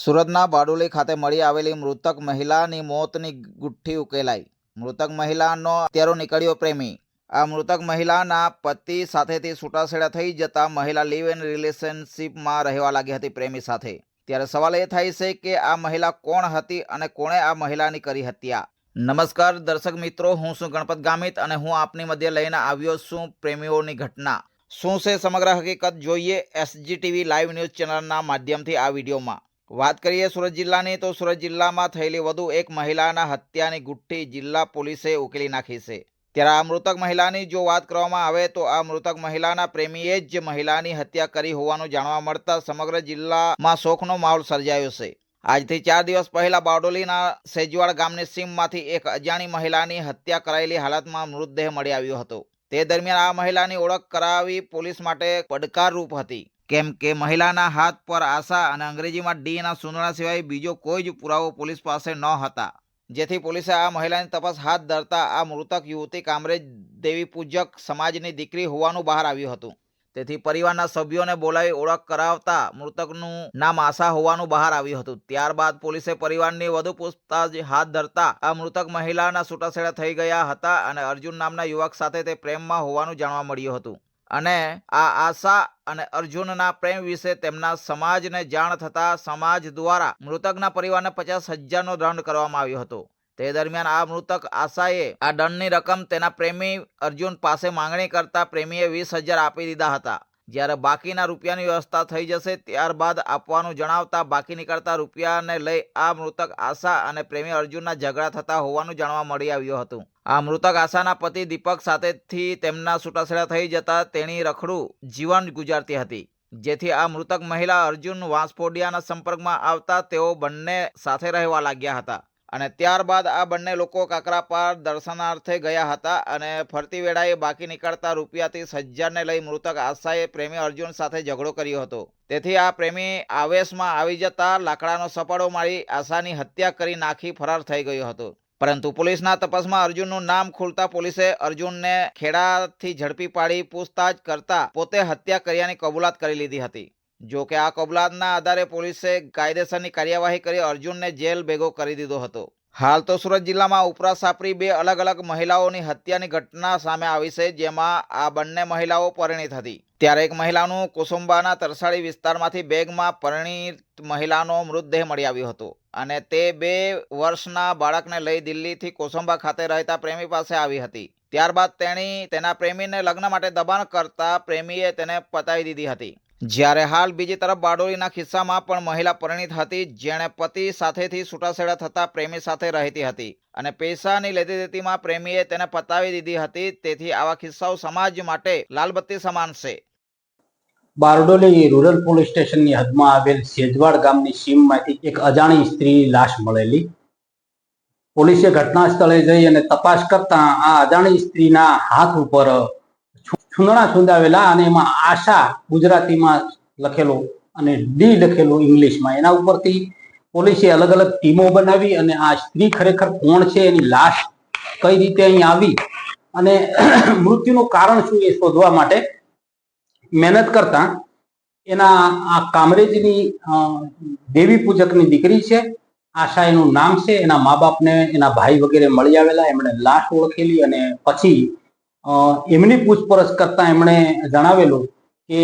સુરતના બારડોલી ખાતે મળી આવેલી મૃતક મહિલાની મોતની ગુઠ્ઠી ઉકેલાઈ. મૃતક મહિલાનો હત્યારો નીકળ્યો પ્રેમી. આ મૃતક મહિલાના પતિ સાથેથી છૂટાછેડા થઈ જતા મહિલા લિવ ઇન રિલેશનશીપમાં રહેવા લાગી હતી પ્રેમી સાથે. ત્યારે સવાલ એ થાય છે કે આ મહિલા કોણ હતી અને કોણે આ મહિલાની કરી હત્યા. નમસ્કાર દર્શક મિત્રો, હું છું ગણપત ગામિત અને હું આપની મધ્ય લઈને આવ્યો છું પ્રેમીઓની ઘટના. શું છે સમગ્ર હકીકત જોઈએ SGTV લાઈવ ન્યૂઝ ચેનલના માધ્યમથી આ વિડીયોમાં. વાત કરીએ સુરત જિલ્લાની, તો સુરત જિલ્લામાં થયેલી વધુ એક મહિલાના હત્યાની ગુઠ્ઠી જિલ્લા પોલીસે ઉકેલી નાખી છે. ત્યારે આ મૃતક મહિલાની જો વાત કરવામાં આવે તો આ મૃતક મહિલાના પ્રેમીએ જ મહિલાની હત્યા કરી હોવાનું જાણવા મળતા સમગ્ર જિલ્લામાં શોકનો માહોલ સર્જાયો છે. આજથી 4 દિવસ પહેલા બારડોલીના સેજવાડ ગામની સીમમાંથી એક અજાણી મહિલાની હત્યા કરાયેલી હાલતમાં મૃતદેહ મળી આવ્યો હતો. તે દરમિયાન આ મહિલાની ઓળખ કરાવી પોલીસ માટે પડકારરૂપ હતી, કેમ કે મહિલાના હાથ પર આશા અને અંગ્રેજીમાં ડીના સુંદરા સિવાય બીજો કોઈ જ પુરાવો પોલીસ પાસે ન હતા. જેથી પોલીસે આ મહિલાની તપાસ હાથ ધરતા આ મૃતક યુવતી કામરેજ દેવી પૂજક સમાજની દીકરી હોવાનું બહાર આવ્યું હતું. તેથી પરિવારના સભ્યોને બોલાવી ઓળખ કરાવતા મૃતકનું નામ આશા હોવાનું બહાર આવ્યું હતું. ત્યારબાદ પોલીસે પરિવારની વધુ પૂછતાછ હાથ ધરતા આ મૃતક મહિલાના છૂટાછેડા થઈ ગયા હતા અને અર્જુન નામના યુવક સાથે તે પ્રેમમાં હોવાનું જાણવા મળ્યું હતું. અને આ આશા અને અર્જુનના પ્રેમ વિશે તેમના સમાજને જાણ થતા સમાજ દ્વારા મૃતકના પરિવારને 50,000નો દંડ કરવામાં આવ્યો હતો. તે દરમિયાન આ મૃતક આશાએ આ દંડની રકમ તેના પ્રેમી અર્જુન પાસે માંગણી કરતા પ્રેમીએ 20,000 આપી દીધા હતા. જ્યારે બાકીના રૂપિયાની વ્યવસ્થા થઈ જશે ત્યારબાદ આપવાનું જણાવતા બાકી નીકળતા રૂપિયાને લઈ આ મૃતક આશા અને પ્રેમી અર્જુનના ઝઘડા થતા હોવાનું જાણવા મળી આવ્યું હતું. આ મૃતક આશાના પતિ દીપક સાથેથી તેમના છૂટાછેડા થઈ જતા તેણી રખડું જીવન ગુજારતી હતી. જેથી આ મૃતક મહિલા અર્જુન વાંસફોડિયાના સંપર્કમાં આવતા તેઓ બંને સાથે રહેવા લાગ્યા હતા. અને ત્યારબાદ આ બંને લોકો કાકરાપાર દર્શનાર્થે ગયા હતા અને ફરતી વેળાએ બાકી નીકળતા રૂપિયા 30,000ને લઈ મૃતક આશાએ પ્રેમી અર્જુન સાથે ઝઘડો કર્યો હતો. તેથી આ પ્રેમી આવેશમાં આવી જતા લાકડાનો સપાડો મારી આશાની હત્યા કરી નાખી ફરાર થઈ ગયો હતો. પરંતુ પોલીસના તપાસમાં અર્જુનનું નામ ખુલતા પોલીસે અર્જુનને ખેડાથી ઝડપી પાડી પૂછતાછ કરતા પોતે હત્યા કર્યાની કબૂલાત કરી લીધી હતી. જો કે આ કબૂલાતના આધારે પોલીસે કાયદેસરની કાર્યવાહી કરી અર્જુનને જેલ ભેગો કરી દીધો હતો. હાલ તો સુરત જિલ્લામાં ઉપરા સાપરી 2 અલગ અલગ મહિલાઓની હત્યાની ઘટના સામે આવી છે, જેમાં આ બંને મહિલાઓ પરિણીત હતી. ત્યારે એક મહિલાનું કોસંબાના તરસાળી વિસ્તારમાંથી બેગમાં પરિણીત મહિલાનો મૃતદેહ મળી આવ્યો હતો અને તે 2 વર્ષના બાળકને લઈ દિલ્હીથી કોસંબા ખાતે રહેતા પ્રેમી પાસે આવી હતી. ત્યારબાદ તેણી તેના પ્રેમીને લગ્ન માટે દબાણ કરતા પ્રેમીએ તેને પતાવી દીધી હતી. જ્યારે હાલ બીજી તરફ બારડોલીના કિસ્સામાં પણ મહિલા પરિણીત હતી, જેણે પતિ સાથેથી છૂટાછેડા થતા પ્રેમી સાથે રહેતી હતી અને પૈસાની લેતી દેતીમાં પ્રેમીએ તેને પતાવી દીધી હતી. તેથી આવા કિસ્સાઓ સમાજ માટે લાલબત્તી સમાન છે. બારડોલી રૂરલ પોલીસ સ્ટેશનની હદમાં આવેલ સેજવાડ ગામની સીમમાંથી એક અજાણી સ્ત્રીની લાશ મળેલી. પોલીસે ઘટના સ્થળે જઈ અને તપાસ કરતા આ અજાણી સ્ત્રીના હાથ ઉપર છૂંદણા છૂંદાવેલા અને એમાં આશા ગુજરાતીમાં લખેલું અને ડી લખેલું ઇંગ્લિશમાં. એના ઉપરથી પોલીસે અલગ અલગ ટીમો બનાવી અને આ સ્ત્રી ખરેખર કોણ છે, એની લાશ કઈ રીતે અહીં આવી અને મૃત્યુનું કારણ શું એ શોધવા માટે મહેનત કરતા એના આ કામરેજની દેવી પૂજકની દીકરી છે, આશા એનું નામ છે. એના મા બાપને એના ભાઈ વગેરે મળી આવેલા, એમણે લાશ ઓળખેલી અને પછી એમની પૂછપરછ કરતા એમણે જણાવેલું કે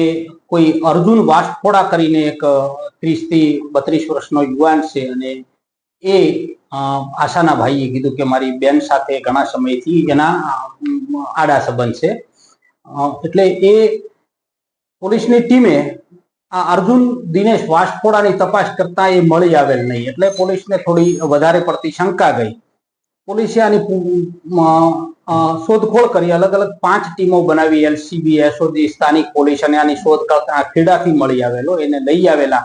કોઈ અર્જુન વાસફોડા કરીને એક 30 થી 32 વર્ષનો યુવાન છે અને એ આશાના ભાઈએ કીધું કે મારી બેન સાથે ઘણા સમયથી એના આડા સંબંધ છે. એટલે એ પોલીસની ટીમે આ અર્જુન દિનેશ વાસફોડાની તપાસ કરતા એ મળી આવેલ નહીં, એટલે પોલીસને થોડી વધારે પડતી શંકા ગઈ. પોલીસે આની શોધખોળ કરી, અલગ અલગ 5 ટીમો બનાવી, LCB, SOG, સ્થાનિક પોલીસ, અને આની શોધ કરતા ખેડાથી મળી આવેલો, એને લઈ આવેલા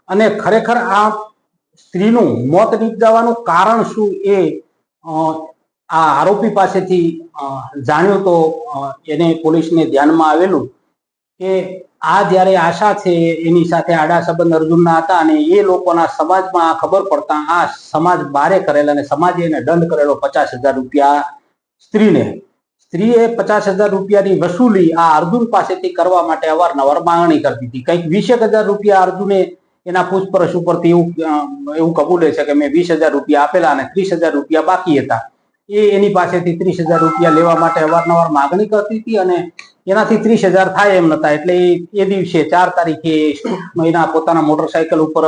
અને ખરેખર આ સ્ત્રીનું મોત નીપજાવાનું કારણ શું એ આ આરોપી પાસેથી જાણ્યું તો એને પોલીસને ધ્યાનમાં આવેલું કે આ જ્યારે આશા છે એની સાથે આડા સંબંધ અર્જુનના હતા અને એ લોકોના સમાજમાં આ ખબર પડતા આ સમાજ બારે કરેલા અને સમાજે એને દંડ કરેલો 50,000 રૂપિયા સ્ત્રીએ 50,000 રૂપિયાની વસૂલી આ અર્જુન પાસેથી કરવા માટે અવારનવાર માંગણી કરતી હતી. કંઈક 20,000 રૂપિયા અર્જુને એના પૂછપરછ ઉપરથી એવું કબૂલે છે કે મેં 20,000 રૂપિયા આપેલા અને 30,000 રૂપિયા બાકી હતા. એની પાસેથી 30,000 રૂપિયા લેવા માટે અવારનવાર માગણી કરતી હતી અને એનાથી 30,000 થાય એમ નતા. એટલે એ દિવસે 4 તારીખે એના પોતાના મોટરસાયકલ ઉપર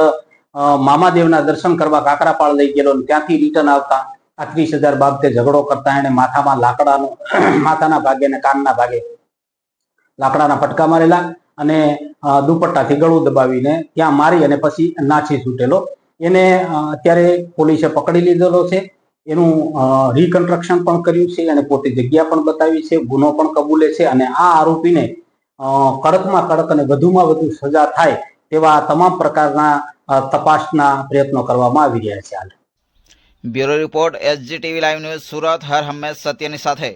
મામાદેવના દર્શન કરવા કાકરાપાળ લઈ ગયેલો. ત્યાંથી રિટર્ન આવતા આ 30,000 બાબતે ઝઘડો કરતા એને માથામાં માથાના ભાગે અને કાનના ભાગે લાકડાના ફટકા મારેલા અને દુપટ્ટાથી ગળું દબાવીને ત્યાં મારી અને પછી નાસી છૂટેલો. એને અત્યારે પોલીસે પકડી લીધેલો છે. એનું રિકન્સ્ટ્રક્શન પણ કર્યું છે અને પોતે જગ્યા પણ બતાવી છે, ગુનો પણ કબૂલે છે અને આ આરોપીને કડકમાં કડક અને વધુમાં વધુ સજા થાય તેવા તમામ પ્રકારના તપાસના પ્રયત્નો કરવામાં આવી રહ્યા છે. હાલ bureau report SGTV live news Surat, હર હંમેશ સત્યની સાથે.